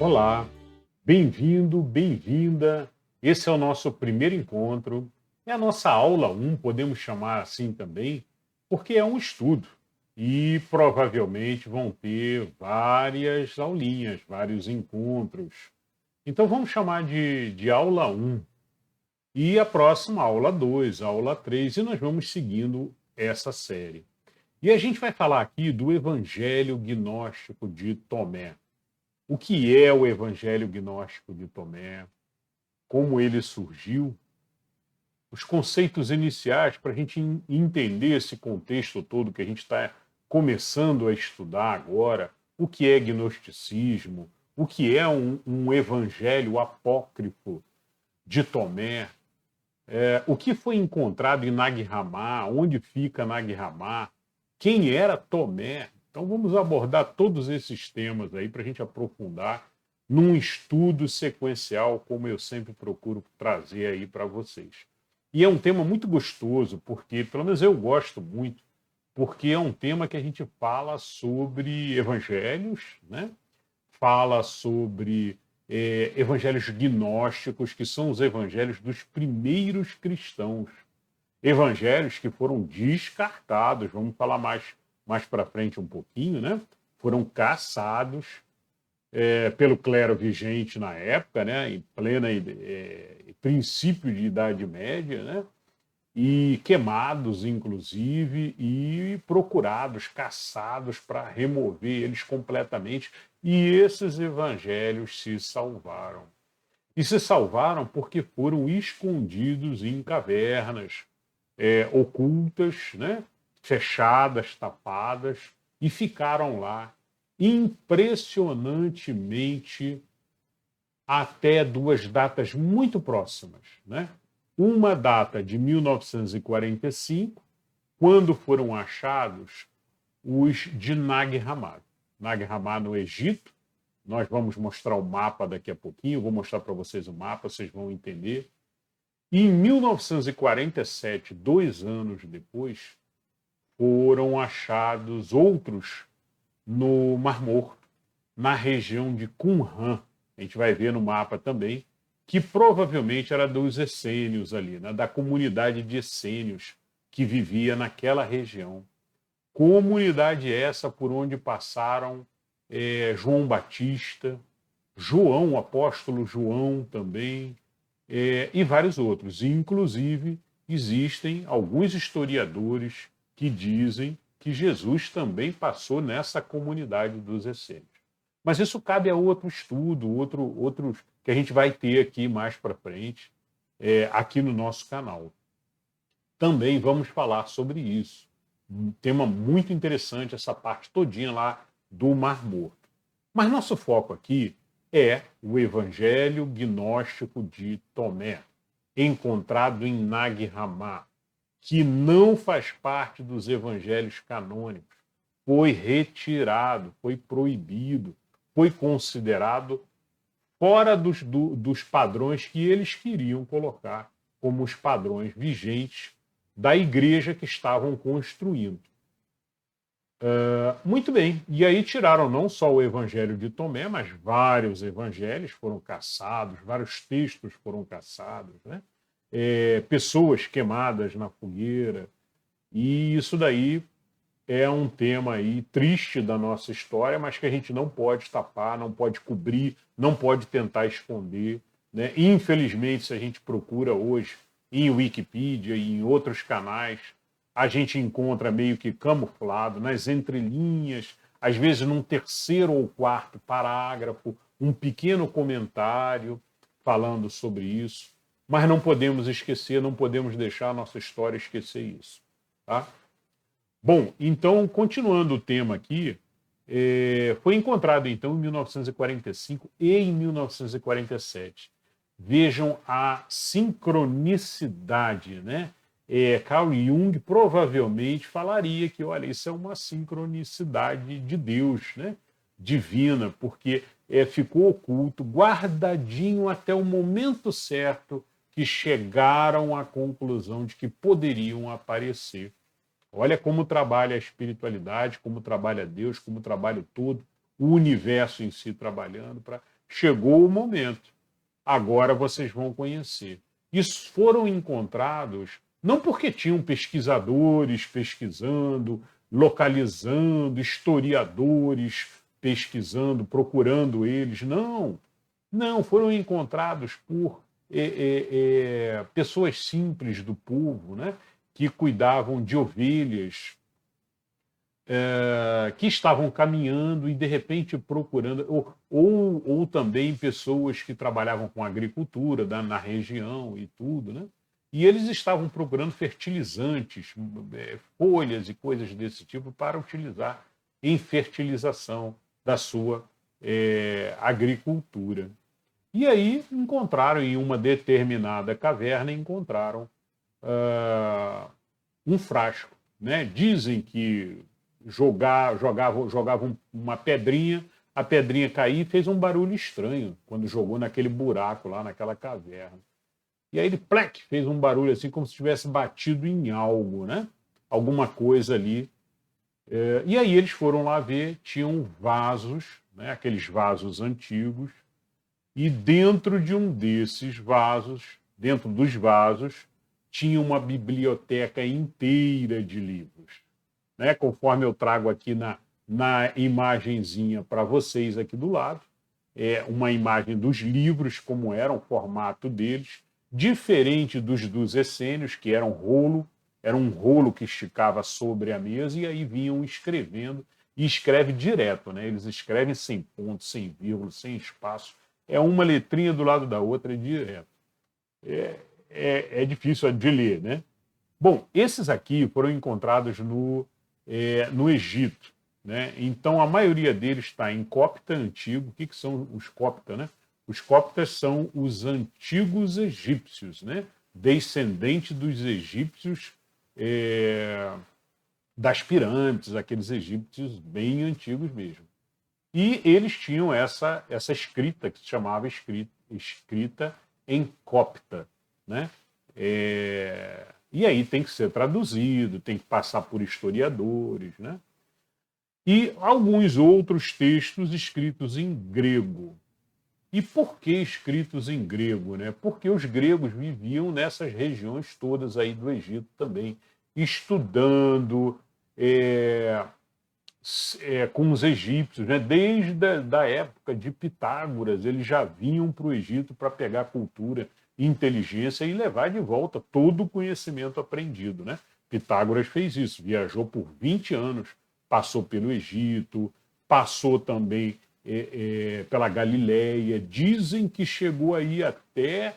Olá, bem-vindo, bem-vinda. Esse é o nosso primeiro encontro. É a nossa aula 1, podemos chamar assim também, porque é um estudo. E provavelmente vão ter várias aulinhas, vários encontros. Então vamos chamar de aula 1. E a próxima, aula 2, aula 3, e nós vamos seguindo essa série. E a gente vai falar aqui do Evangelho Gnóstico de Tomé. O que é o Evangelho Gnóstico de Tomé? Como ele surgiu? Os conceitos iniciais para a gente entender esse contexto todo que a gente está começando a estudar agora. O que é gnosticismo? O que é um evangelho apócrifo de Tomé? O que foi encontrado em Nag Hammadi? Onde fica Nag Hammadi? Quem era Tomé? Então vamos abordar todos esses temas aí para a gente aprofundar num estudo sequencial, como eu sempre procuro trazer aí para vocês. E é um tema muito gostoso, porque, pelo menos eu gosto muito, porque é um tema que a gente fala sobre evangelhos, né? Fala sobre evangelhos gnósticos, que são os evangelhos dos primeiros cristãos. Evangelhos que foram descartados, vamos falar mais para frente um pouquinho, né? Foram caçados pelo clero vigente na época, né? Em plena princípio de Idade Média, né? E queimados, inclusive, e procurados, caçados para remover eles completamente. E esses evangelhos se salvaram. E se salvaram porque foram escondidos em cavernas, ocultas, né? Fechadas, tapadas, e ficaram lá impressionantemente até duas datas muito próximas, né? Uma data de 1945, quando foram achados os de Nag Hammadi. Nag Hammadi no Egito. Nós vamos mostrar o mapa daqui a pouquinho, vou mostrar para vocês o mapa, vocês vão entender. E em 1947, 2 anos depois, foram achados outros no Mar Morto, na região de Qumran. A gente vai ver no mapa também, que provavelmente era dos essênios ali, né? Da comunidade de essênios que vivia naquela região. Comunidade essa por onde passaram João Batista, João, o apóstolo João também, e vários outros. Inclusive, existem alguns historiadores que dizem que Jesus também passou nessa comunidade dos essênios. Mas isso cabe a outro estudo, outro que a gente vai ter aqui mais para frente, aqui no nosso canal. Também vamos falar sobre isso. Um tema muito interessante, essa parte todinha lá do Mar Morto. Mas nosso foco aqui é o Evangelho Gnóstico de Tomé, encontrado em Nag Hammadi, que não faz parte dos evangelhos canônicos. Foi retirado, foi proibido, foi considerado fora dos padrões que eles queriam colocar como os padrões vigentes da igreja que estavam construindo. Muito bem, e aí tiraram não só o Evangelho de Tomé, mas vários evangelhos foram caçados, vários textos foram caçados, né? Pessoas queimadas na fogueira, e isso daí é um tema aí triste da nossa história, mas que a gente não pode tapar, não pode cobrir, não pode tentar esconder, né? Infelizmente, se a gente procura hoje em Wikipedia e em outros canais, a gente encontra meio que camuflado, nas entrelinhas, às vezes num terceiro ou quarto parágrafo, um pequeno comentário falando sobre isso. Mas não podemos esquecer, não podemos deixar a nossa história esquecer isso. Tá? Bom, então, continuando o tema aqui, foi encontrado então em 1945 e em 1947. Vejam a sincronicidade, né? Carl Jung provavelmente falaria que, olha, isso é uma sincronicidade de Deus, né? Divina, porque ficou oculto, guardadinho até o momento certo que chegaram à conclusão de que poderiam aparecer. Olha como trabalha a espiritualidade, como trabalha Deus, como trabalha todo o universo em si trabalhando para chegou o momento. Agora vocês vão conhecer. Isso foram encontrados não porque tinham pesquisadores pesquisando, localizando, historiadores pesquisando, procurando eles. Não, não, foram encontrados por pessoas simples do povo, né, que cuidavam de ovelhas, que estavam caminhando e de repente procurando, ou também pessoas que trabalhavam com agricultura na região e tudo, né? E eles estavam procurando fertilizantes, folhas e coisas desse tipo para utilizar em fertilização da sua agricultura. E aí encontraram em uma determinada caverna, encontraram um frasco, né? Dizem que jogavam uma pedrinha, a pedrinha caía e fez um barulho estranho quando jogou naquele buraco lá, naquela caverna. E aí ele, plec, fez um barulho assim como se tivesse batido em algo, né? Alguma coisa ali. E aí eles foram lá ver, tinham vasos, né? Aqueles vasos antigos, e dentro de um desses vasos, dentro dos vasos, tinha uma biblioteca inteira de livros, né? Conforme eu trago aqui na imagenzinha para vocês aqui do lado, é uma imagem dos livros, como era o formato deles, diferente dos essênios, que era um rolo que esticava sobre a mesa, e aí vinham escrevendo, e escreve direto, né? Eles escrevem sem ponto, sem vírgula, sem espaço, é uma letrinha do lado da outra, direto. É difícil de ler, né? Bom, esses aqui foram encontrados no Egito, né? Então, a maioria deles está em cópita antigo. O que são os cópita, né? Os cóptas são os antigos egípcios, né? Descendentes dos egípcios das pirâmides, aqueles egípcios bem antigos mesmo. E eles tinham essa escrita, que se chamava escrita em cópita, né? E aí tem que ser traduzido, tem que passar por historiadores, né? E alguns outros textos escritos em grego. E por que escritos em grego, né? Porque os gregos viviam nessas regiões todas aí do Egito também, estudando com os egípcios, né? Desde a época de Pitágoras, eles já vinham para o Egito para pegar cultura, inteligência e levar de volta todo o conhecimento aprendido, né? Pitágoras fez isso, viajou por 20 anos, passou pelo Egito, passou também pela Galileia, dizem que chegou aí até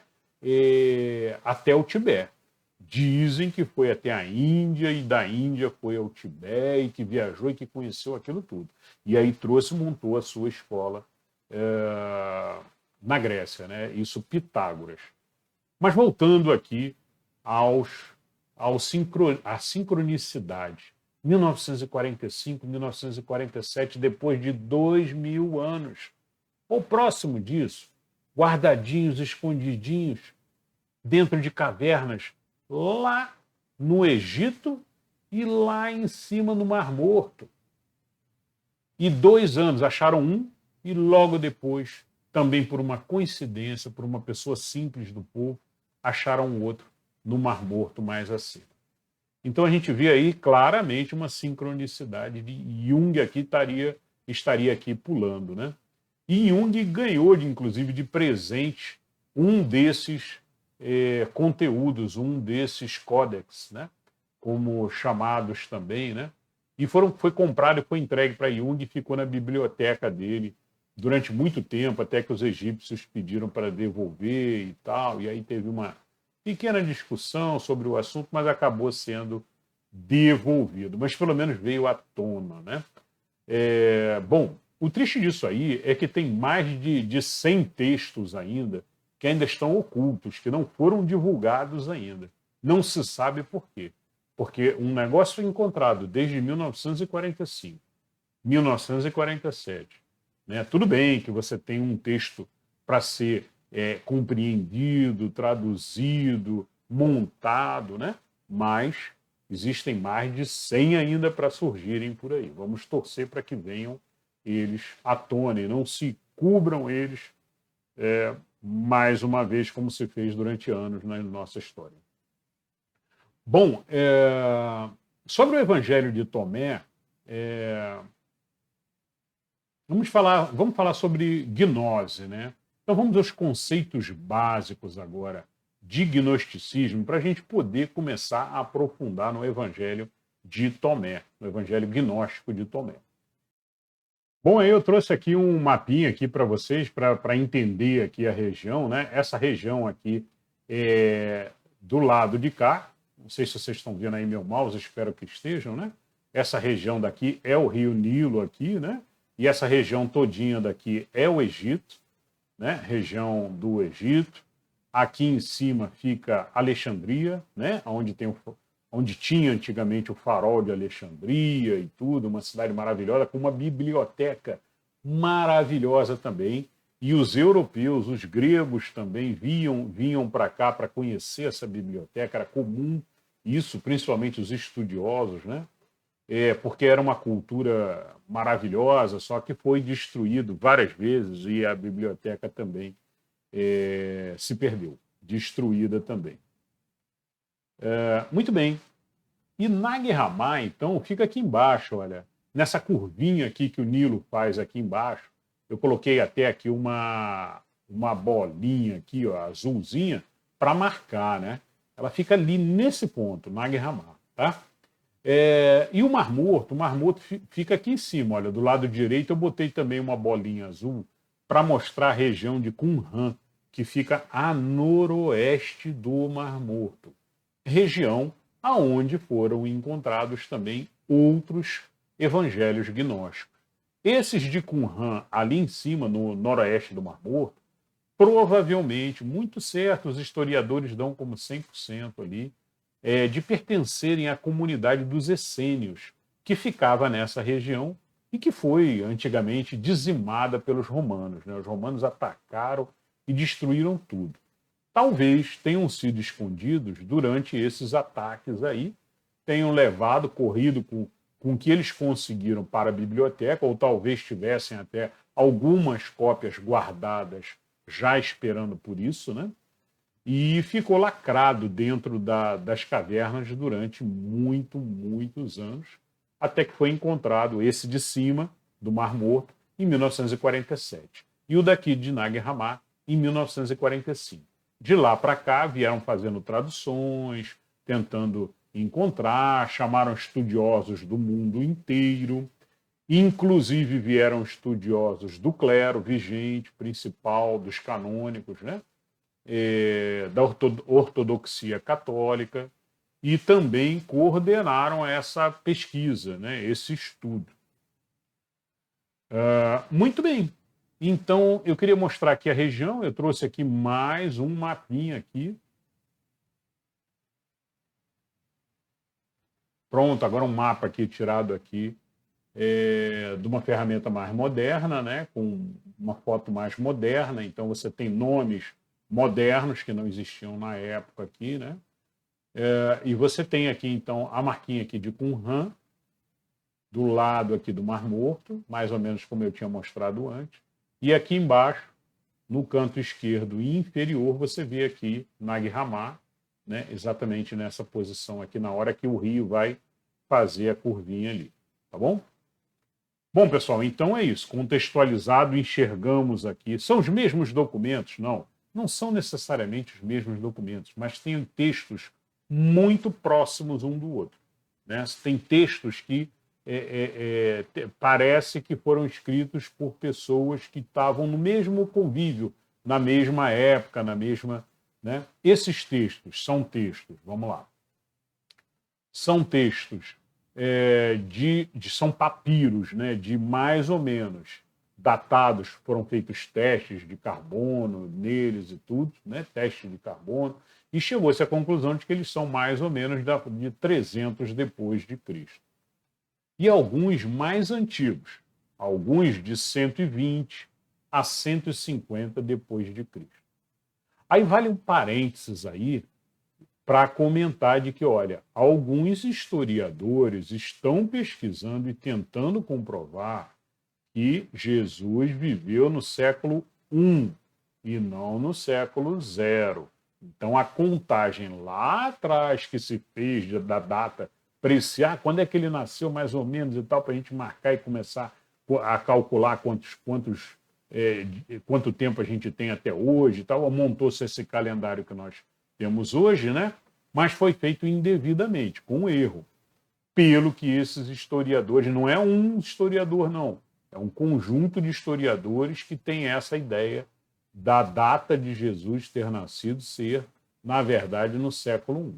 o Tibete. Dizem que foi até a Índia, e da Índia foi ao Tibete, e que viajou e que conheceu aquilo tudo. E aí montou a sua escola na Grécia, né? Isso Pitágoras. Mas voltando aqui à sincronicidade. 1945, 1947, depois de 2000 anos. Ou próximo disso, guardadinhos, escondidinhos, dentro de cavernas, lá no Egito e lá em cima no Mar Morto. E 2 anos, acharam um, e logo depois, também por uma coincidência, por uma pessoa simples do povo, acharam outro no Mar Morto mais acima. Então a gente vê aí claramente uma sincronicidade de Jung aqui estaria aqui pulando, né? E Jung ganhou, inclusive, de presente um desses conteúdos, um desses códex, né? Como chamados também, né? E foi comprado e foi entregue para Jung e ficou na biblioteca dele durante muito tempo, até que os egípcios pediram para devolver e tal, e aí teve uma pequena discussão sobre o assunto, mas acabou sendo devolvido. Mas pelo menos veio à tona, né? Bom, o triste disso aí é que tem mais de 100 textos ainda que ainda estão ocultos, que não foram divulgados ainda. Não se sabe por quê. Porque um negócio encontrado desde 1945, 1947, né? Tudo bem que você tem um texto para ser compreendido, traduzido, montado, né? Mas existem mais de 100 ainda para surgirem por aí. Vamos torcer para que venham eles à tona e não se cubram eles mais uma vez, como se fez durante anos na nossa história. Bom, sobre o Evangelho de Tomé, vamos falar sobre gnose, né? Então vamos aos conceitos básicos agora de gnosticismo para a gente poder começar a aprofundar no Evangelho de Tomé, no Evangelho gnóstico de Tomé. Bom, aí eu trouxe aqui um mapinha aqui para vocês, para entender aqui a região, né? Essa região aqui é do lado de cá, não sei se vocês estão vendo aí meu mouse, espero que estejam, né? Essa região daqui é o Rio Nilo aqui, né? E essa região todinha daqui é o Egito, né? Região do Egito. Aqui em cima fica Alexandria, né? Onde tinha antigamente o farol de Alexandria e tudo, uma cidade maravilhosa, com uma biblioteca maravilhosa também. E os europeus, os gregos também vinham para cá para conhecer essa biblioteca, era comum isso, principalmente os estudiosos, né? Porque era uma cultura maravilhosa, só que foi destruído várias vezes e a biblioteca também se perdeu, destruída também. Muito bem. E Nag Hammadi, então, fica aqui embaixo, olha, nessa curvinha aqui que o Nilo faz aqui embaixo. Eu coloquei até aqui uma bolinha aqui, ó, azulzinha, para marcar, né? Ela fica ali nesse ponto, Nag Hammadi, tá? E o Mar Morto fica aqui em cima, olha, do lado direito eu botei também uma bolinha azul para mostrar a região de Qumran, que fica a noroeste do Mar Morto. Região aonde foram encontrados também outros evangelhos gnósticos. Esses de Qumran, ali em cima, no noroeste do Mar Morto, provavelmente, muito certo, os historiadores dão como 100% ali, de pertencerem à comunidade dos essênios, que ficava nessa região e que foi antigamente dizimada pelos romanos, né? Os romanos atacaram e destruíram tudo. Talvez tenham sido escondidos durante esses ataques aí, tenham corrido com o que eles conseguiram para a biblioteca, ou talvez tivessem até algumas cópias guardadas já esperando por isso, né? E ficou lacrado dentro das cavernas durante muitos anos, até que foi encontrado esse de cima, do Mar Morto, em 1947. E o daqui de Nag Hammadi, em 1945. De lá para cá, vieram fazendo traduções, tentando encontrar, chamaram estudiosos do mundo inteiro, inclusive vieram estudiosos do clero vigente, principal, dos canônicos, né? Da ortodoxia católica, e também coordenaram essa pesquisa, né? Esse estudo. Muito bem. Então, eu queria mostrar aqui a região, eu trouxe aqui mais um mapinha aqui. Pronto, agora um mapa aqui tirado aqui de uma ferramenta mais moderna, né, com uma foto mais moderna, então você tem nomes modernos que não existiam na época aqui, né? E você tem aqui, então, a marquinha aqui de Qumran, do lado aqui do Mar Morto, mais ou menos como eu tinha mostrado antes. E aqui embaixo, no canto esquerdo e inferior, você vê aqui Nag Hammadi, né, exatamente nessa posição aqui, na hora que o rio vai fazer a curvinha ali. Tá bom? Bom, pessoal, então é isso. Contextualizado, enxergamos aqui. São os mesmos documentos? Não. Não são necessariamente os mesmos documentos, mas têm textos muito próximos um do outro, né? Tem textos que parece que foram escritos por pessoas que estavam no mesmo convívio, na mesma época, na mesma... Né? Esses textos, vamos lá, são textos são papiros, né, de mais ou menos datados, foram feitos testes de carbono neles e tudo, né, testes de carbono, e chegou-se à conclusão de que eles são mais ou menos de 300 depois de Cristo. E alguns mais antigos, alguns de 120 a 150 depois de Cristo. Aí vale um parênteses aí para comentar de que, olha, alguns historiadores estão pesquisando e tentando comprovar que Jesus viveu no século I, e não no século zero. Então, a contagem lá atrás que se fez da data para esse, quando é que ele nasceu mais ou menos e tal, para a gente marcar e começar a calcular quanto tempo a gente tem até hoje e tal, montou-se esse calendário que nós temos hoje, né? Mas foi feito indevidamente, com erro, pelo que esses historiadores, não é um historiador, não, é um conjunto de historiadores que tem essa ideia da data de Jesus ter nascido ser, na verdade, no século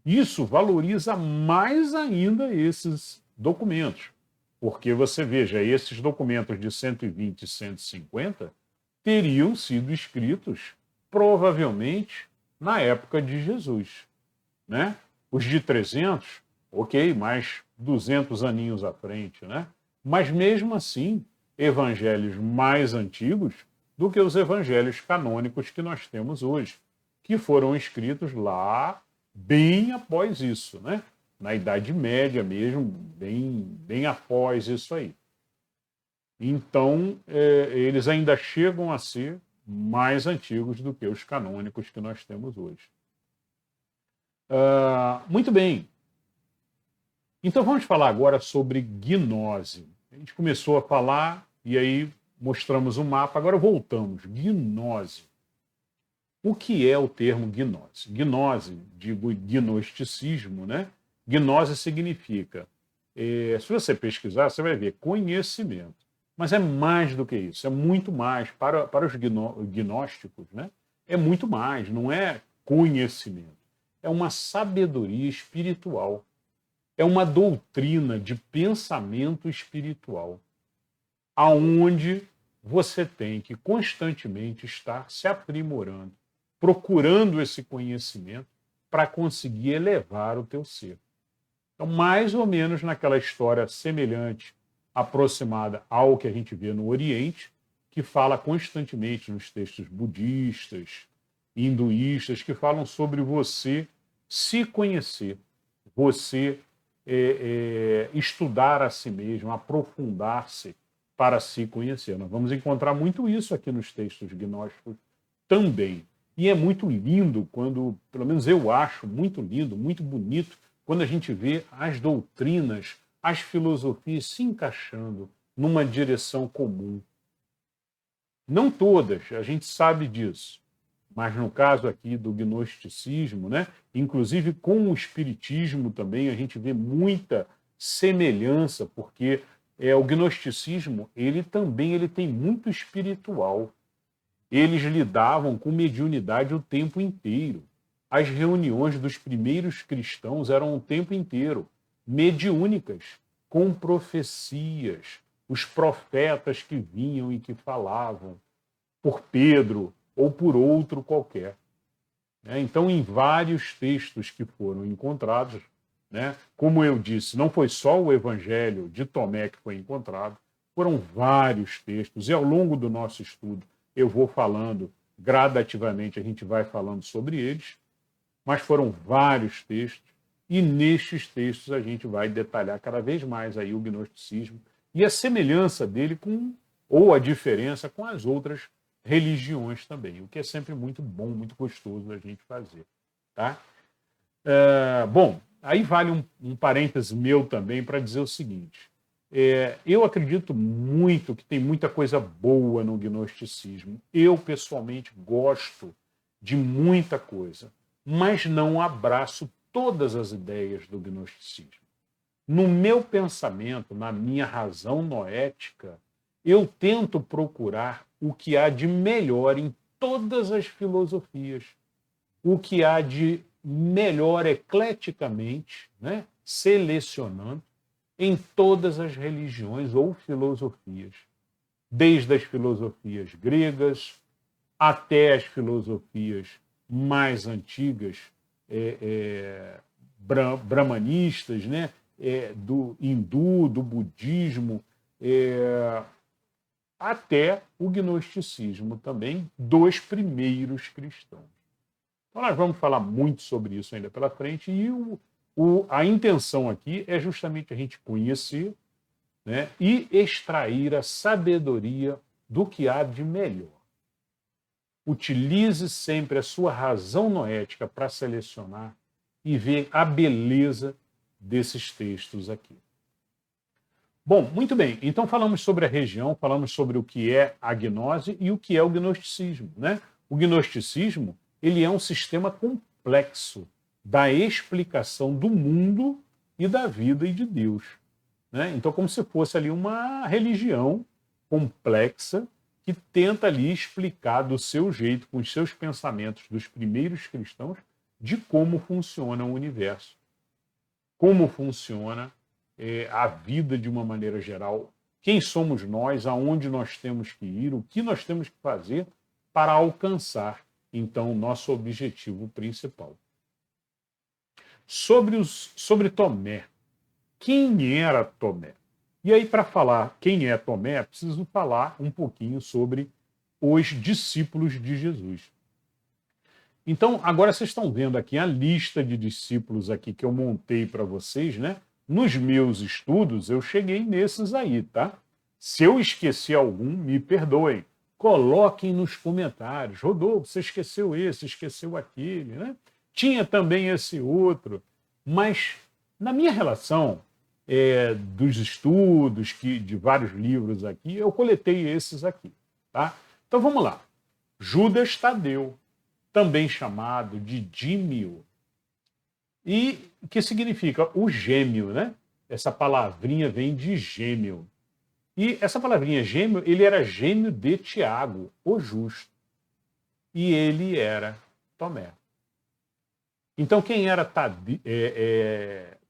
I. Isso valoriza mais ainda esses documentos, porque você veja, esses documentos de 120 e 150 teriam sido escritos provavelmente na época de Jesus, né? Os de 300, ok, mais 200 aninhos à frente, né? Mas mesmo assim, evangelhos mais antigos do que os evangelhos canônicos que nós temos hoje, que foram escritos lá bem após isso, né? Na Idade Média mesmo, bem após isso aí. Então, eles ainda chegam a ser mais antigos do que os canônicos que nós temos hoje. Muito bem. Então, vamos falar agora sobre gnose. A gente começou a falar e aí mostramos um mapa, agora voltamos. Gnose. O que é o termo gnose? Gnose, digo gnosticismo, né? Gnose significa, se você pesquisar, você vai ver conhecimento. Mas é mais do que isso, é muito mais. Para os gnósticos, né? É muito mais, não é conhecimento. É uma sabedoria espiritual. É uma doutrina de pensamento espiritual, aonde você tem que constantemente estar se aprimorando, procurando esse conhecimento para conseguir elevar o teu ser. Então, mais ou menos naquela história semelhante, aproximada ao que a gente vê no Oriente, que fala constantemente nos textos budistas, hinduístas, que falam sobre você se conhecer, você estudar a si mesmo, aprofundar-se para se conhecer. Nós vamos encontrar muito isso aqui nos textos gnósticos também. E é muito lindo quando, pelo menos eu acho muito lindo, muito bonito, quando a gente vê as doutrinas, as filosofias se encaixando numa direção comum. Não todas, a gente sabe disso, mas no caso aqui do gnosticismo, né, inclusive com o espiritismo também, a gente vê muita semelhança, porque o gnosticismo ele tem muito espiritual. Eles lidavam com mediunidade o tempo inteiro. As reuniões dos primeiros cristãos eram o tempo inteiro mediúnicas, com profecias, os profetas que vinham e que falavam por Pedro ou por outro qualquer. Então, em vários textos que foram encontrados, como eu disse, não foi só o Evangelho de Tomé que foi encontrado, foram vários textos, e ao longo do nosso estudo eu vou falando gradativamente, a gente vai falando sobre eles, mas foram vários textos, e nestes textos a gente vai detalhar cada vez mais aí o gnosticismo e a semelhança dele ou a diferença com as outras religiões também, o que é sempre muito bom, muito gostoso da gente fazer. Tá? Bom, aí vale um parêntese meu também para dizer o seguinte. Eu acredito muito que tem muita coisa boa no gnosticismo. Eu, pessoalmente, gosto de muita coisa, mas não abraço todas as ideias do gnosticismo. No meu pensamento, na minha razão noética, eu tento procurar o que há de melhor em todas as filosofias, o que há de melhor ecleticamente, selecionando, em todas as religiões ou filosofias, desde as filosofias gregas até as filosofias mais antigas, brahmanistas, do hindu, do budismo, até o gnosticismo também, dos primeiros cristãos. Então nós vamos falar muito sobre isso ainda pela frente, e a intenção aqui é justamente a gente conhecer, e extrair a sabedoria do que há de melhor. Utilize sempre a sua razão noética para selecionar e ver a beleza desses textos aqui. Bom, muito bem. Então falamos sobre a região, falamos sobre o que é a gnose e o que é o gnosticismo, né? O gnosticismo, ele é um sistema complexo da explicação do mundo e da vida e de Deus, né? Então, como se fosse ali uma religião complexa que tenta ali explicar do seu jeito, com os seus pensamentos dos primeiros cristãos, de como funciona o universo, como funciona a vida de uma maneira geral, quem somos nós, aonde nós temos que ir, o que nós temos que fazer para alcançar, então, o nosso objetivo principal. Sobre Tomé. Quem era Tomé? E aí, para falar quem é Tomé, preciso falar um pouquinho sobre os discípulos de Jesus. Então, agora vocês estão vendo aqui a lista de discípulos aqui que eu montei para vocês, né? Nos meus estudos, eu cheguei nesses aí, tá? Se eu esqueci algum, me perdoem. Coloquem nos comentários. Rodolfo, você esqueceu esse, esqueceu aquele, né? Tinha também esse outro. Mas, na minha relação dos estudos, de vários livros aqui, eu coletei esses aqui, tá? Então, vamos lá. Judas Tadeu, também chamado de Dímio, e que significa o gêmeo, né? Essa palavrinha vem de gêmeo. E essa palavrinha gêmeo, ele era gêmeo de Tiago, o justo. E ele era Tomé. Então, quem era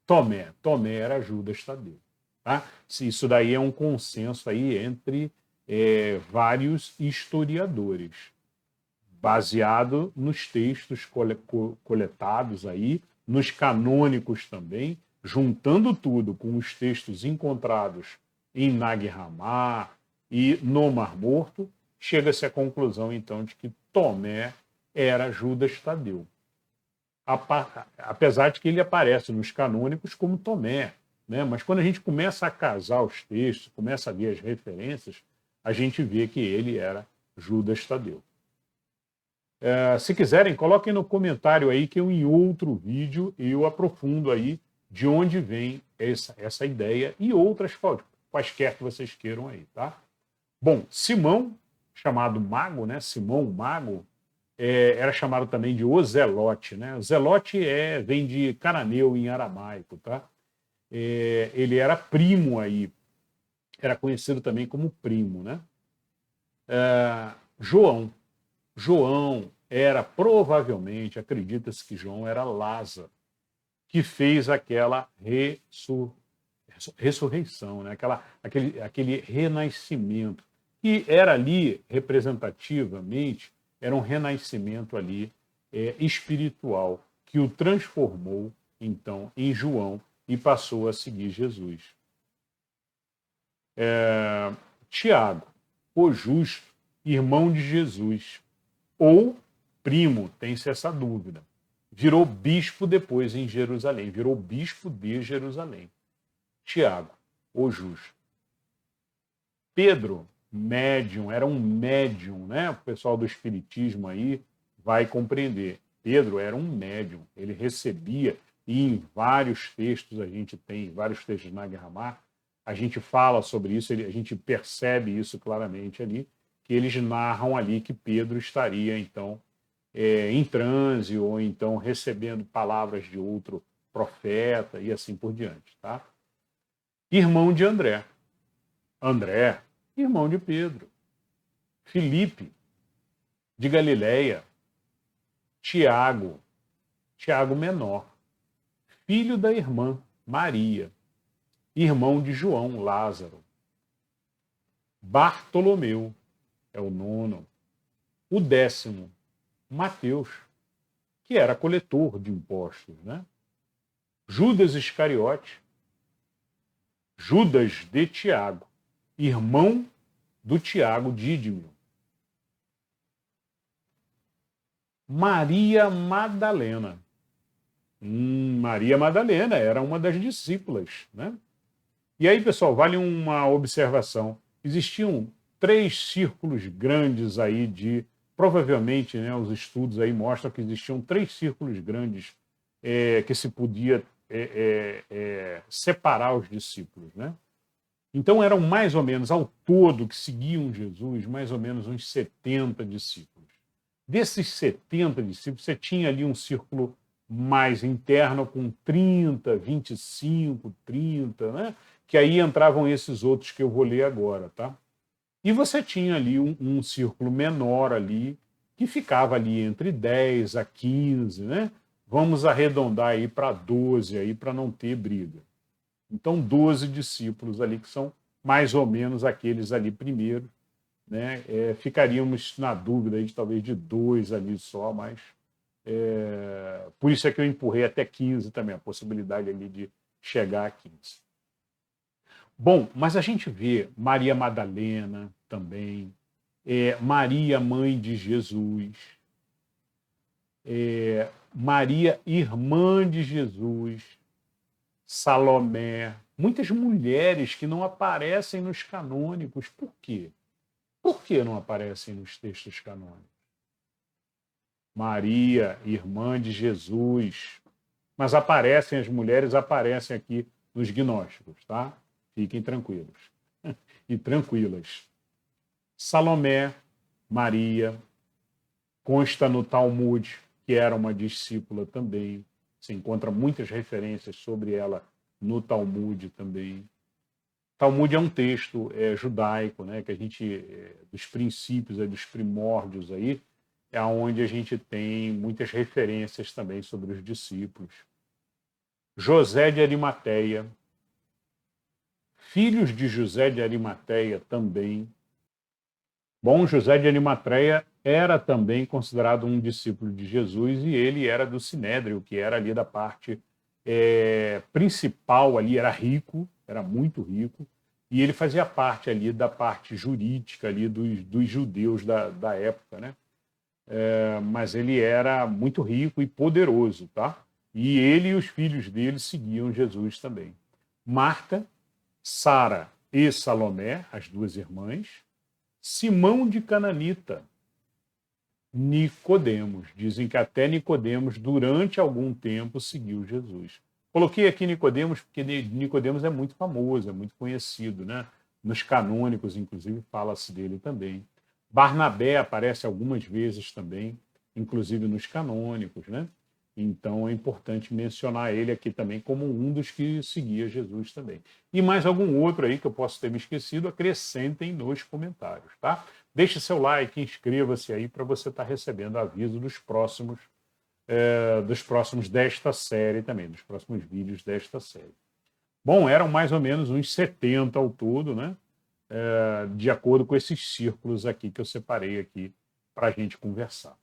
Tomé? Tomé era Judas Tadeu. Tá? Isso daí é um consenso aí entre vários historiadores, baseado nos textos coletados aí, nos canônicos também, juntando tudo com os textos encontrados em Nag Hammadi e no Mar Morto, chega-se à conclusão, então, de que Tomé era Judas Tadeu. Apesar de que ele aparece nos canônicos como Tomé, né? Mas quando a gente começa a casar os textos, começa a ver as referências, a gente vê que ele era Judas Tadeu. Se quiserem, coloquem no comentário aí que eu, em outro vídeo, eu aprofundo aí de onde vem essa ideia e outras quaisquer que vocês queiram aí, tá? Bom, Simão, chamado Mago, né? Simão Mago, era chamado também de o Zelote, né? O Zelote vem de cananeu em aramaico, tá? Ele era primo aí, era conhecido também como primo, né? João era provavelmente, acredita-se que João era Lázaro, que fez aquela ressurreição, né? aquele renascimento, que era ali, representativamente, era um renascimento ali espiritual, que o transformou, então, em João e passou a seguir Jesus. Tiago, o justo, irmão de Jesus, ou primo, tem-se essa dúvida. Virou bispo depois em Jerusalém, virou bispo de Jerusalém. Tiago, o justo. Pedro, médium, era um médium, né? O pessoal do espiritismo aí vai compreender. Pedro era um médium, ele recebia, e em vários textos a gente tem, vários textos na Nag Hammadi, a gente fala sobre isso, a gente percebe isso claramente ali, que eles narram ali que Pedro estaria, então, em transe, ou então recebendo palavras de outro profeta, e assim por diante, tá? Irmão de André. André, irmão de Pedro. Filipe, de Galileia. Tiago menor, filho da irmã Maria, irmão de João, Lázaro. Bartolomeu, é o 9º. O 10º, Mateus, que era coletor de impostos, né? Judas Iscariote, Judas de Tiago, irmão do Tiago Dídimo. Maria Madalena. Maria Madalena era uma das discípulas, né? E aí, pessoal, vale uma observação. Existiam 3 círculos grandes aí de provavelmente, né, os estudos aí mostram que existiam 3 círculos grandes que se podia separar os discípulos, né? Então eram mais ou menos, ao todo, que seguiam Jesus, mais ou menos uns 70 discípulos. Desses 70 discípulos, você tinha ali um círculo mais interno com 30, 25, 30, né? Que aí entravam esses outros que eu vou ler agora, tá? E você tinha ali um círculo menor ali, que ficava ali entre 10 a 15, né? Vamos arredondar aí para 12 aí para não ter briga. Então, 12 discípulos ali, que são mais ou menos aqueles ali primeiro, né? Ficaríamos na dúvida aí de talvez de 2 ali só, mas por isso é que eu empurrei até 15 também, a possibilidade ali de chegar a 15. Bom, mas a gente vê Maria Madalena também, Maria, mãe de Jesus, Maria, irmã de Jesus, Salomé, muitas mulheres que não aparecem nos canônicos. Por quê? Por que não aparecem nos textos canônicos? Maria, irmã de Jesus, mas aparecem, as mulheres aparecem aqui nos gnósticos, tá? Fiquem tranquilos e tranquilas. Salomé, Maria, consta no Talmud, que era uma discípula também. Se encontra muitas referências sobre ela no Talmud também. Talmud é um texto judaico, né, que a gente, dos princípios, dos primórdios aí, é onde a gente tem muitas referências também sobre os discípulos. José de Arimateia, filhos de José de Arimateia também. Bom, José de Arimateia era também considerado um discípulo de Jesus e ele era do Sinédrio, que era ali da parte principal ali, era rico, era muito rico, e ele fazia parte ali da parte jurídica ali dos judeus da época, né? Mas ele era muito rico e poderoso, tá? E ele e os filhos dele seguiam Jesus também. Marta, Sara e Salomé, as duas irmãs, Simão de Cananita, Nicodemos. Dizem que até Nicodemos, durante algum tempo, seguiu Jesus. Coloquei aqui Nicodemos porque Nicodemos é muito famoso, é muito conhecido, né? Nos canônicos, inclusive, fala-se dele também. Barnabé aparece algumas vezes também, inclusive nos canônicos, né? Então é importante mencionar ele aqui também como um dos que seguia Jesus também. E mais algum outro aí que eu posso ter me esquecido, acrescentem nos comentários, tá? Deixe seu like, inscreva-se aí para você estar recebendo aviso dos próximos desta série também, dos próximos vídeos desta série. Bom, eram mais ou menos uns 70 ao todo, né? De acordo com esses círculos aqui que eu separei aqui para a gente conversar.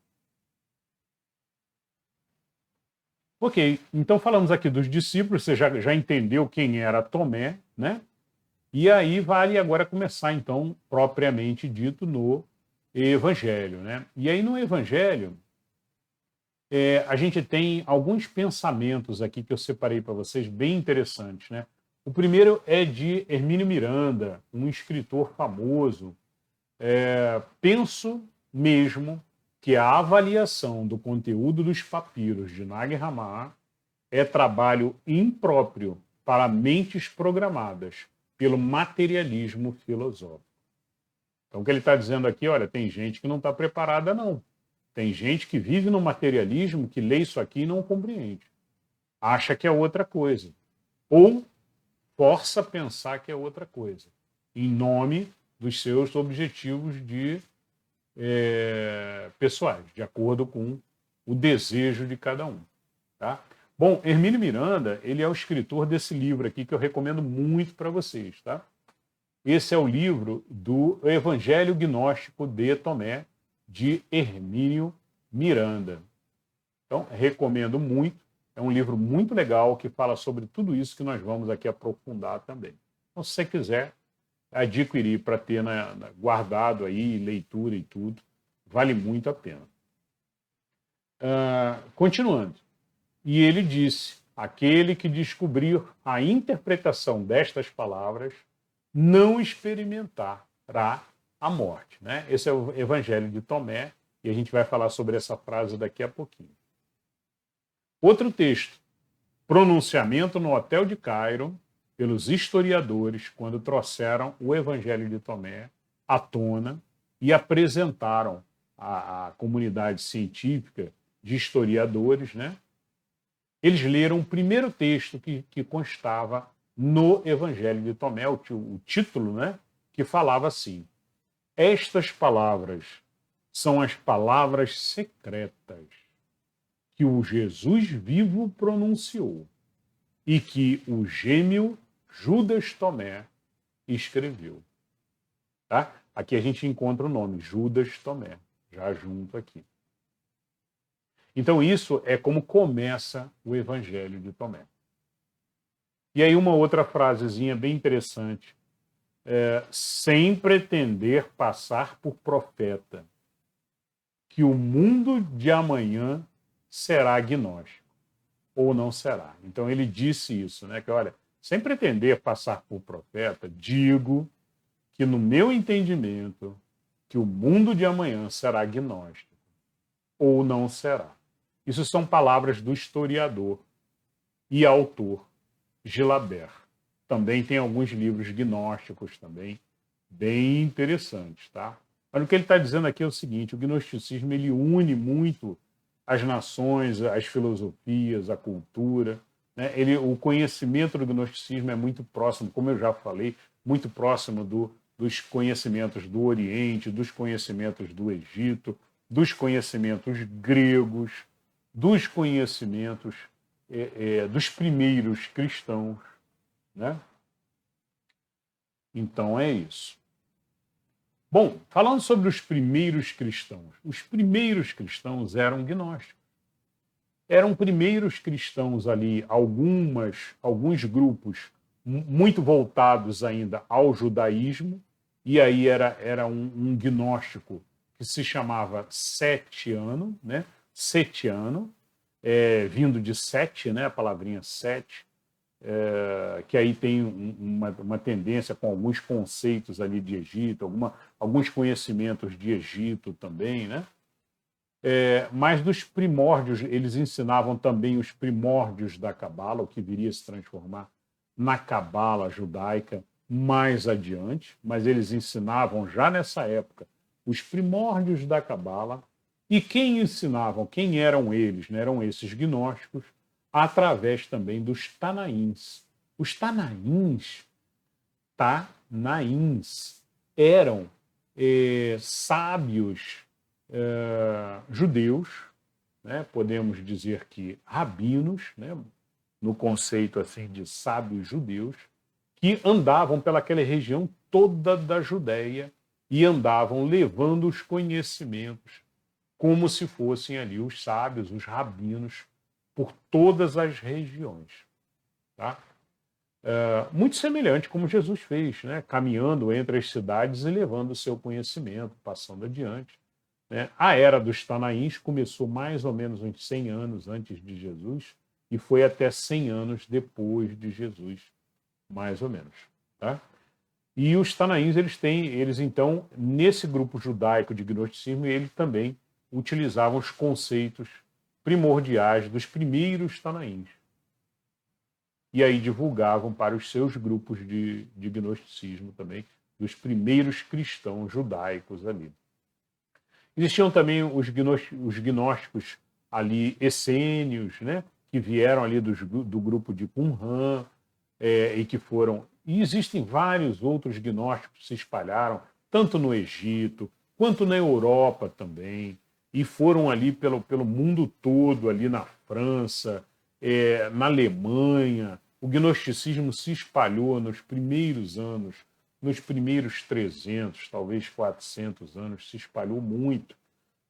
Ok, então falamos aqui dos discípulos, você já entendeu quem era Tomé, né? E aí vale agora começar, então, propriamente dito, no Evangelho, né? E aí no Evangelho, a gente tem alguns pensamentos aqui que eu separei para vocês, bem interessantes, né? O primeiro é de Hermínio Miranda, um escritor famoso. Penso mesmo que a avaliação do conteúdo dos papiros de Nag Hammadi é trabalho impróprio para mentes programadas pelo materialismo filosófico. Então, o que ele está dizendo aqui, olha, tem gente que não está preparada, não. Tem gente que vive no materialismo, que lê isso aqui e não compreende. Acha que é outra coisa. Ou força a pensar que é outra coisa, em nome dos seus objetivos pessoais, de acordo com o desejo de cada um. Tá? Bom, Hermínio Miranda, ele é o escritor desse livro aqui que eu recomendo muito para vocês. Tá? Esse é o livro do Evangelho Gnóstico de Tomé, de Hermínio Miranda. Então, recomendo muito. É um livro muito legal que fala sobre tudo isso que nós vamos aqui aprofundar também. Então, se você quiser adquirir para ter guardado aí, leitura e tudo, vale muito a pena. Continuando. E ele disse, aquele que descobrir a interpretação destas palavras não experimentará a morte. Né? Esse é o Evangelho de Tomé, E a gente vai falar sobre essa frase daqui a pouquinho. Outro texto, pronunciamento no Hotel de Cairo pelos historiadores quando trouxeram o Evangelho de Tomé à tona e apresentaram à comunidade científica de historiadores, né? Eles leram o primeiro texto que constava no Evangelho de Tomé, o título, né? Que falava assim: estas palavras são as palavras secretas que o Jesus vivo pronunciou e que o gêmeo Judas Tomé escreveu. Tá? Aqui a gente encontra o nome, Judas Tomé, já junto aqui. Então isso é como começa o Evangelho de Tomé. E aí uma outra frasezinha bem interessante, sem pretender passar por profeta, que o mundo de amanhã será agnóstico, ou não será. Então ele disse isso, né? Que olha, sem pretender passar por profeta, digo que no meu entendimento, que o mundo de amanhã será agnóstico, ou não será. Isso são palavras do historiador e autor Gilabert. Também tem alguns livros gnósticos também, bem interessantes, tá? Mas o que ele está dizendo aqui é o seguinte: o gnosticismo ele une muito as nações, as filosofias, a cultura. Né? O conhecimento do gnosticismo é muito próximo, como eu já falei, muito próximo dos conhecimentos do Oriente, dos conhecimentos do Egito, dos conhecimentos gregos, dos conhecimentos dos primeiros cristãos. Né? Então é isso. Bom, falando sobre os primeiros cristãos eram gnósticos. Eram primeiros cristãos ali, alguns grupos muito voltados ainda ao judaísmo, e aí era um gnóstico que se chamava Setiano, né? Setiano, vindo de Sete, né? A palavrinha Sete, que aí tem uma tendência com alguns conceitos ali de Egito, alguns conhecimentos de Egito também, né? Mas dos primórdios, eles ensinavam também os primórdios da Cabala, o que viria a se transformar na Cabala judaica mais adiante, mas eles ensinavam já nessa época os primórdios da Cabala. E quem ensinavam? Quem eram eles? Né? Eram esses gnósticos, através também dos Tanaíns. Os Tanaíns eram sábios judeus, né? Podemos dizer que rabinos, né? No conceito assim de sábios judeus, que andavam pelaquela região toda da Judéia e andavam levando os conhecimentos como se fossem ali os sábios, os rabinos, por todas as regiões. Tá? Muito semelhante como Jesus fez, né? Caminhando entre as cidades e levando o seu conhecimento, passando adiante. Né? A era dos Tanaíns começou mais ou menos uns 100 anos antes de Jesus e foi até 100 anos depois de Jesus, mais ou menos. Tá? E os Tanaíns, eles então, nesse grupo judaico de gnosticismo, eles também utilizavam os conceitos primordiais dos primeiros Tanaíns. E aí divulgavam para os seus grupos de gnosticismo também, dos primeiros cristãos judaicos ali. Existiam também os gnósticos ali essênios, né, que vieram ali do grupo de Qumran, e que foram... E existem vários outros gnósticos que se espalharam, tanto no Egito, quanto na Europa também, e foram ali pelo mundo todo, ali na França, na Alemanha. O gnosticismo se espalhou nos primeiros anos, nos primeiros 300, talvez 400 anos, se espalhou muito,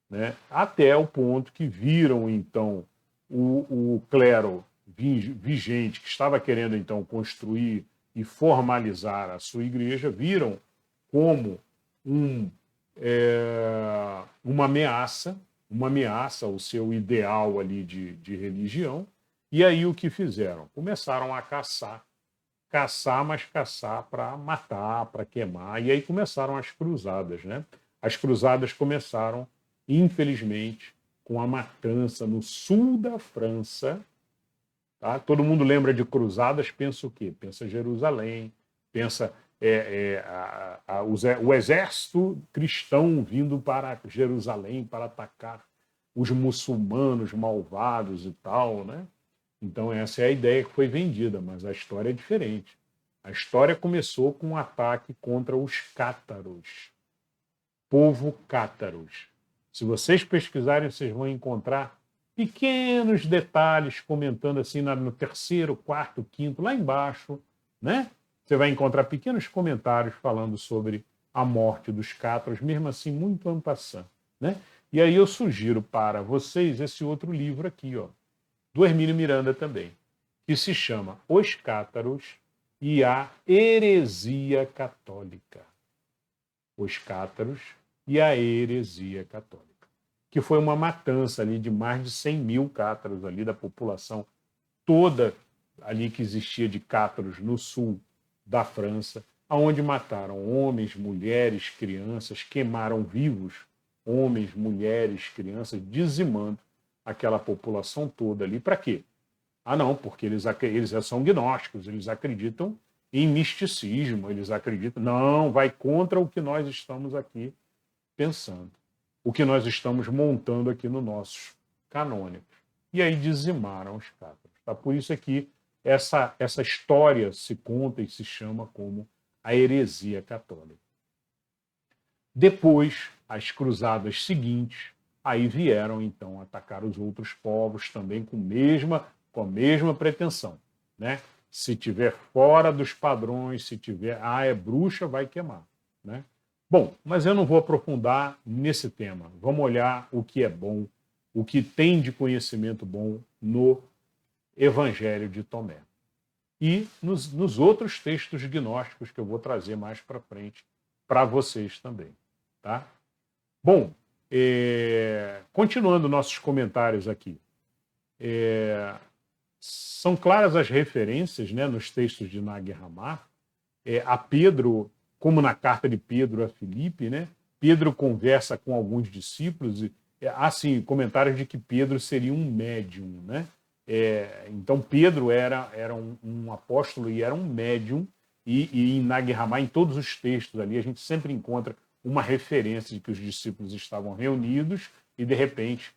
né? Até o ponto que viram, então, o clero vigente, que estava querendo, então, construir e formalizar a sua igreja, viram como uma ameaça ao seu ideal ali de religião. E aí o que fizeram? Começaram a caçar, mas caçar para matar, para queimar. E aí começaram as cruzadas, né? As cruzadas começaram infelizmente, com a matança no sul da França. Tá? Todo mundo lembra de cruzadas, pensa o quê? Pensa Jerusalém, pensa o exército cristão vindo para Jerusalém para atacar os muçulmanos malvados e tal, né? Então essa é a ideia que foi vendida, mas a história é diferente. A história começou com um ataque contra os cátaros, povo cátaros. Se vocês pesquisarem, vocês vão encontrar pequenos detalhes comentando assim no terceiro, quarto, quinto, lá embaixo, né? Você vai encontrar pequenos comentários falando sobre a morte dos cátaros, mesmo assim muito en passant, né? E aí eu sugiro para vocês esse outro livro aqui, ó, do Hermínio Miranda também, que se chama Os Cátaros e a Heresia Católica. Os Cátaros e a Heresia Católica, que foi uma matança ali de mais de 100 mil cátaros ali, da população toda ali que existia de cátaros no sul da França, aonde mataram homens, mulheres, crianças, queimaram vivos homens, mulheres, crianças, dizimando aquela população toda ali. Para quê? Ah, não, porque eles são gnósticos, eles acreditam em misticismo, eles acreditam... Não, vai contra o que nós estamos aqui pensando, o que nós estamos montando aqui no nossos canônicos. E aí dizimaram os cátaros. Tá? Por isso aqui, essa história se conta e se chama como a heresia católica. Depois, as cruzadas seguintes, aí vieram então atacar os outros povos também com a mesma pretensão, né? Se tiver fora dos padrões, se tiver, é bruxa, vai queimar, né? Bom, mas eu não vou aprofundar nesse tema. Vamos olhar o que é bom, o que tem de conhecimento bom no Evangelho de Tomé. E nos outros textos gnósticos que eu vou trazer mais para frente para vocês também. Tá? Bom, continuando nossos comentários aqui. São claras as referências, né, nos textos de Nag Hammadi, a Pedro, como na carta de Pedro a Filipe, né? Pedro conversa com alguns discípulos e há sim comentários de que Pedro seria um médium, né? Então Pedro era um apóstolo e era um médium, e em Nag Hammadi, em todos os textos ali, a gente sempre encontra uma referência de que os discípulos estavam reunidos e, de repente,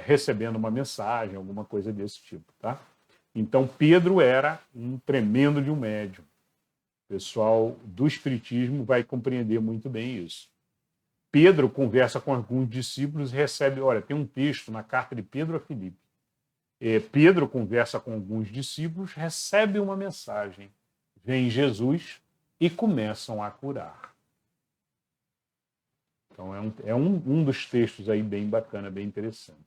recebendo uma mensagem, alguma coisa desse tipo. Tá? Então, Pedro era um tremendo de um médium. O pessoal do Espiritismo vai compreender muito bem isso. Pedro conversa com alguns discípulos e recebe... Olha, tem um texto na carta de Pedro a Filipe. Pedro conversa com alguns discípulos, recebe uma mensagem. Vem Jesus e começam a curar. Então, é um dos textos aí bem bacana, bem interessante.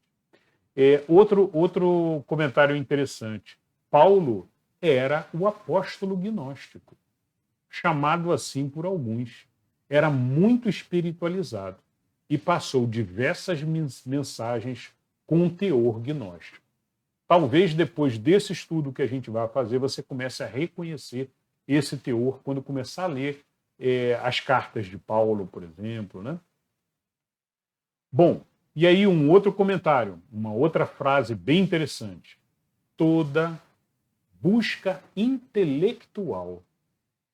Outro comentário interessante. Paulo era o apóstolo gnóstico, chamado assim por alguns. Era muito espiritualizado e passou diversas mensagens com um teor gnóstico. Talvez depois desse estudo que a gente vai fazer, você comece a reconhecer esse teor quando começar a ler as cartas de Paulo, por exemplo, né? Bom, e aí um outro comentário, uma outra frase bem interessante. Toda busca intelectual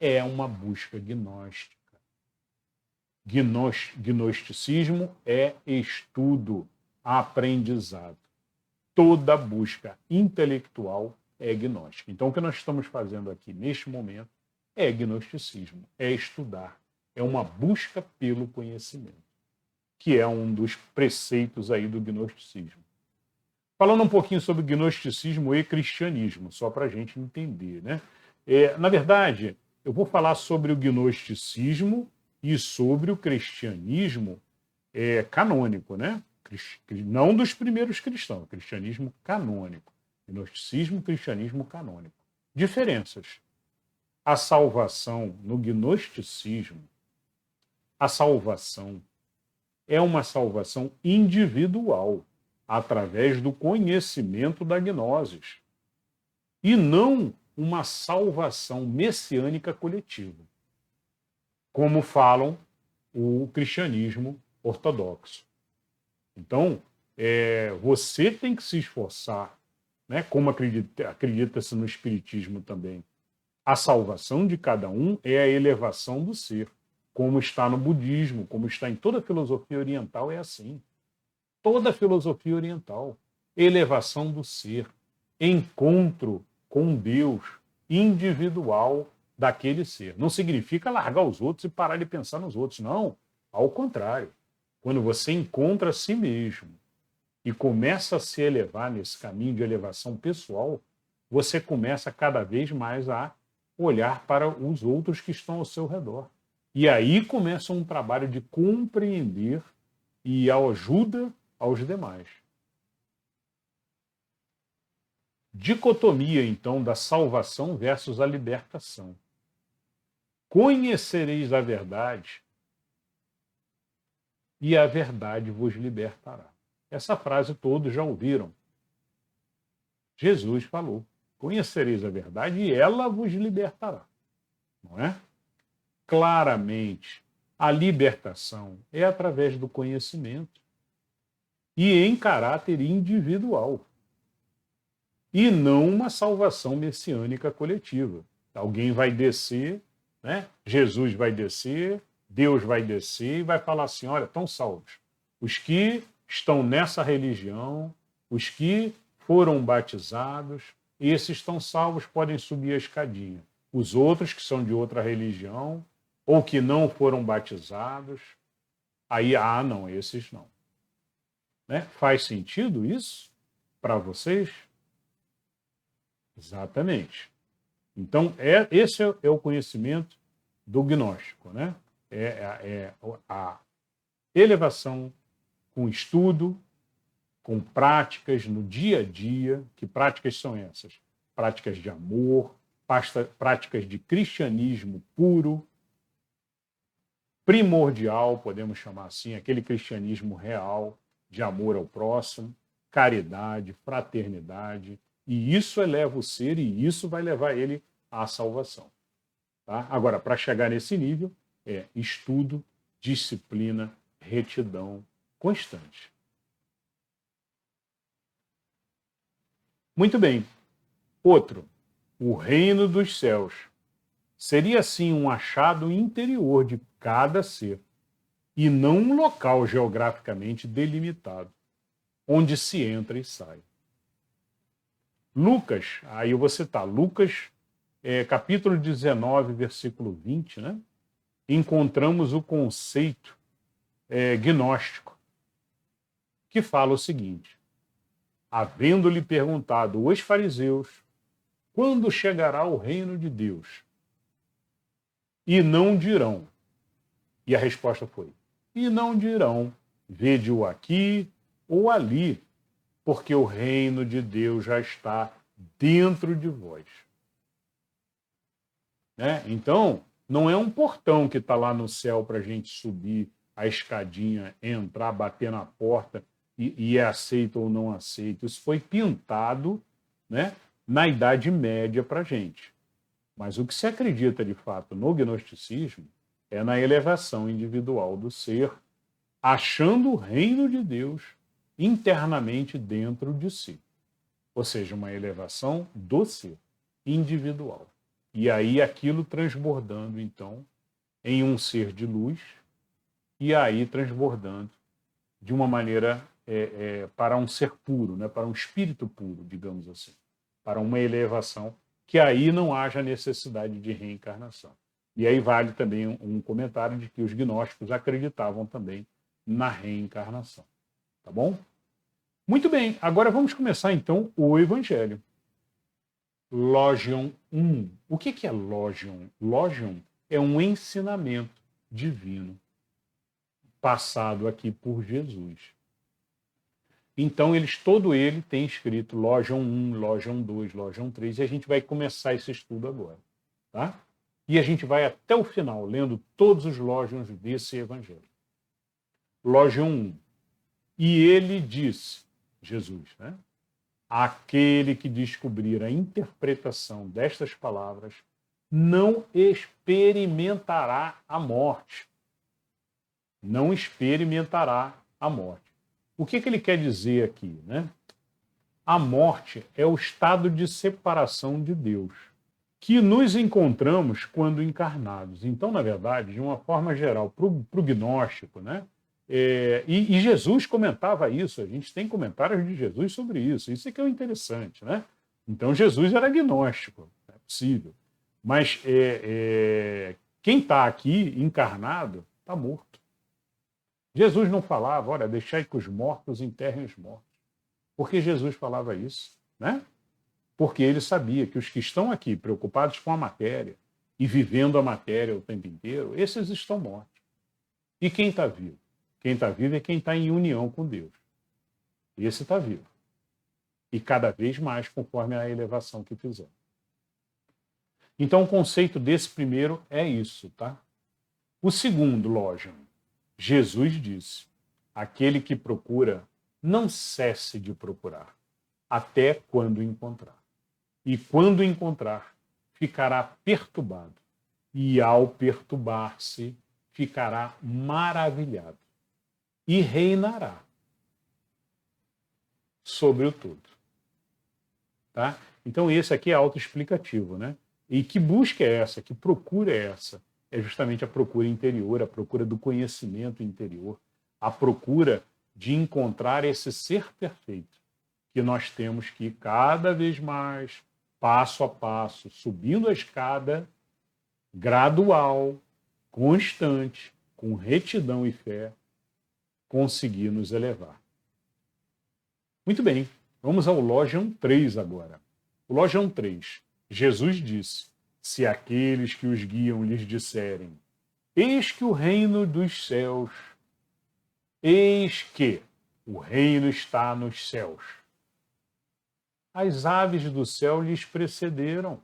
é uma busca gnóstica. Gnosticismo é estudo, aprendizado. Toda busca intelectual é gnóstica. Então, o que nós estamos fazendo aqui neste momento é gnosticismo, é estudar, é uma busca pelo conhecimento, que é um dos preceitos aí do gnosticismo. Falando um pouquinho sobre gnosticismo e cristianismo, só para a gente entender, né? Na verdade, eu vou falar sobre o gnosticismo e sobre o cristianismo canônico, né? Não dos primeiros cristãos, cristianismo canônico. Gnosticismo, cristianismo canônico. Diferenças. A salvação no gnosticismo, a salvação é uma salvação individual, através do conhecimento da gnosis, e não uma salvação messiânica coletiva, como falam o cristianismo ortodoxo. Então, você tem que se esforçar, né? Como acredita-se no Espiritismo também. A salvação de cada um é a elevação do ser. Como está no budismo, como está em toda a filosofia oriental, é assim. Toda a filosofia oriental. Elevação do ser. Encontro com Deus individual daquele ser. Não significa largar os outros e parar de pensar nos outros, não. Ao contrário. Quando você encontra a si mesmo e começa a se elevar nesse caminho de elevação pessoal, você começa cada vez mais a olhar para os outros que estão ao seu redor. E aí começa um trabalho de compreender e a ajuda aos demais. Dicotomia, então, da salvação versus a libertação. Conhecereis a verdade e a verdade vos libertará. Essa frase todos já ouviram. Jesus falou: conhecereis a verdade e ela vos libertará. Não é? Claramente, a libertação é através do conhecimento e em caráter individual. E não uma salvação messiânica coletiva. Alguém vai descer, né? Jesus vai descer, Deus vai descer e vai falar assim: olha, estão salvos. Os que estão nessa religião, os que foram batizados, esses estão salvos, podem subir a escadinha. Os outros que são de outra religião ou que não foram batizados, aí, não, esses não. Né? Faz sentido isso para vocês? Exatamente. Então, esse é o conhecimento do gnóstico, né? É a elevação com estudo, com práticas no dia a dia. Que práticas são essas? Práticas de amor, práticas de cristianismo puro, primordial, podemos chamar assim, aquele cristianismo real, de amor ao próximo, caridade, fraternidade, e isso eleva o ser e isso vai levar ele à salvação. Tá? Agora, para chegar nesse nível, é estudo, disciplina, retidão constante. Muito bem. Outro, o reino dos céus. Seria, assim, um achado interior de cada ser, e não um local geograficamente delimitado, onde se entra e sai. Lucas, aí eu vou citar, Lucas, capítulo 19, versículo 20, né? Encontramos o conceito gnóstico, que fala o seguinte: havendo-lhe perguntado os fariseus, quando chegará o reino de Deus? E não dirão. E a resposta foi: e não dirão, vede-o aqui ou ali, porque o reino de Deus já está dentro de vós. Né? Então, não é um portão que está lá no céu para a gente subir a escadinha, entrar, bater na porta e é aceito ou não aceito. Isso foi pintado, né, na Idade Média para a gente. Mas o que se acredita de fato no gnosticismo é na elevação individual do ser, achando o reino de Deus internamente dentro de si. Ou seja, uma elevação do ser individual. E aí aquilo transbordando, então, em um ser de luz, e aí transbordando de uma maneira para um ser puro, né? Para um espírito puro, digamos assim. Para uma elevação que aí não haja necessidade de reencarnação. E aí vale também um comentário de que os gnósticos acreditavam também na reencarnação. Tá bom? Muito bem, agora vamos começar então o Evangelho. Logion 1. O que é Logion? Logion é um ensinamento divino passado aqui por Jesus. Então, todo ele tem escrito Logion 1, Logion 2, Logion 3, e a gente vai começar esse estudo agora. Tá? E a gente vai até o final, lendo todos os Logions desse Evangelho. Logion 1. E ele disse, Jesus, né? Aquele que descobrir a interpretação destas palavras não experimentará a morte. Não experimentará a morte. O que ele quer dizer aqui, né? A morte é o estado de separação de Deus, que nos encontramos quando encarnados. Então, na verdade, de uma forma geral, para o gnóstico, né? E Jesus comentava isso, a gente tem comentários de Jesus sobre isso. Isso é que é o interessante, né? Então, Jesus era gnóstico, é possível. Mas quem está aqui encarnado está morto. Jesus não falava, olha, deixai que os mortos enterrem os mortos. Por que Jesus falava isso? Né? Porque ele sabia que os que estão aqui preocupados com a matéria e vivendo a matéria o tempo inteiro, esses estão mortos. E quem está vivo? Quem está vivo é quem está em união com Deus. Esse está vivo. E cada vez mais conforme a elevação que fizer. Então o conceito desse primeiro é isso, tá? O segundo, lógico, Jesus disse, aquele que procura, não cesse de procurar, até quando encontrar. E quando encontrar, ficará perturbado. E ao perturbar-se, ficará maravilhado. E reinará sobre o todo. Tá? Então esse aqui é autoexplicativo, né? E que busca é essa, que procura é essa? É justamente a procura interior, a procura do conhecimento interior, a procura de encontrar esse ser perfeito, que nós temos que cada vez mais, passo a passo, subindo a escada, gradual, constante, com retidão e fé, conseguir nos elevar. Muito bem, vamos ao Logion 3 agora. O Logion 3, Jesus disse, se aqueles que os guiam lhes disserem, eis que o reino dos céus, eis que o reino está nos céus. As aves do céu lhes precederam.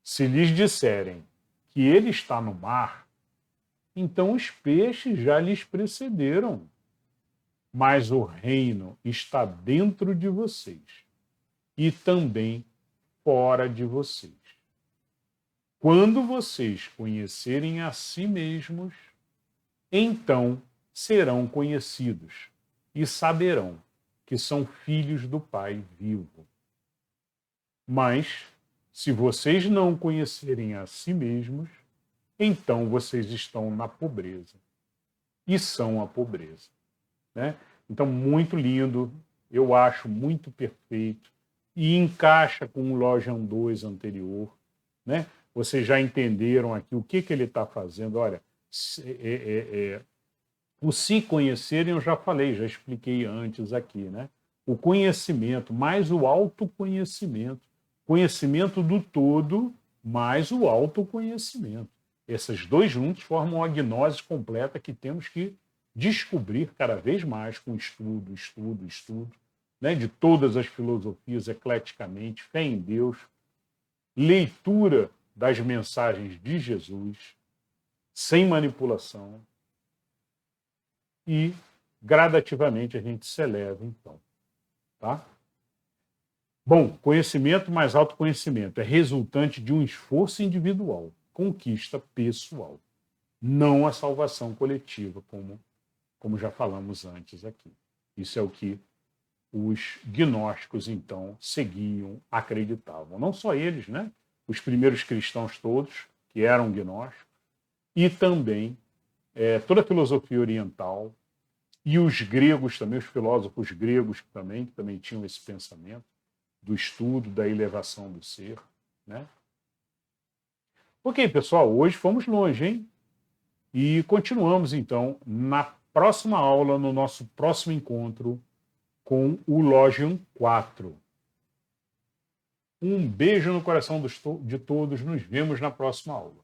Se lhes disserem que ele está no mar, então os peixes já lhes precederam. Mas o reino está dentro de vocês e também fora de vocês. Quando vocês conhecerem a si mesmos, então serão conhecidos e saberão que são filhos do Pai vivo. Mas, se vocês não conhecerem a si mesmos, então vocês estão na pobreza e são a pobreza. Né? Então, muito lindo, eu acho muito perfeito e encaixa com o Logion 2 anterior. Né? Vocês já entenderam aqui o que ele está fazendo. Olha, o se conhecerem eu já falei, já expliquei antes aqui. Né? O conhecimento mais o autoconhecimento. Conhecimento do todo mais o autoconhecimento. Esses dois juntos formam a gnose completa que temos que descobrir cada vez mais com estudo, né, de todas as filosofias ecleticamente, fé em Deus, leitura das mensagens de Jesus, sem manipulação, e gradativamente a gente se eleva, então. Tá? Bom, conhecimento mais autoconhecimento é resultante de um esforço individual, conquista pessoal, não a salvação coletiva, como já falamos antes aqui. Isso é o que os gnósticos, então, seguiam, acreditavam. Não só eles, né? Os primeiros cristãos todos, que eram gnósticos, e também toda a filosofia oriental, e os gregos também, os filósofos gregos que também tinham esse pensamento do estudo, da elevação do ser. Né? Ok, pessoal, hoje fomos longe, hein? E continuamos, então, na próxima aula, no nosso próximo encontro, com o Logion 4. Um beijo no coração de todos, nos vemos na próxima aula.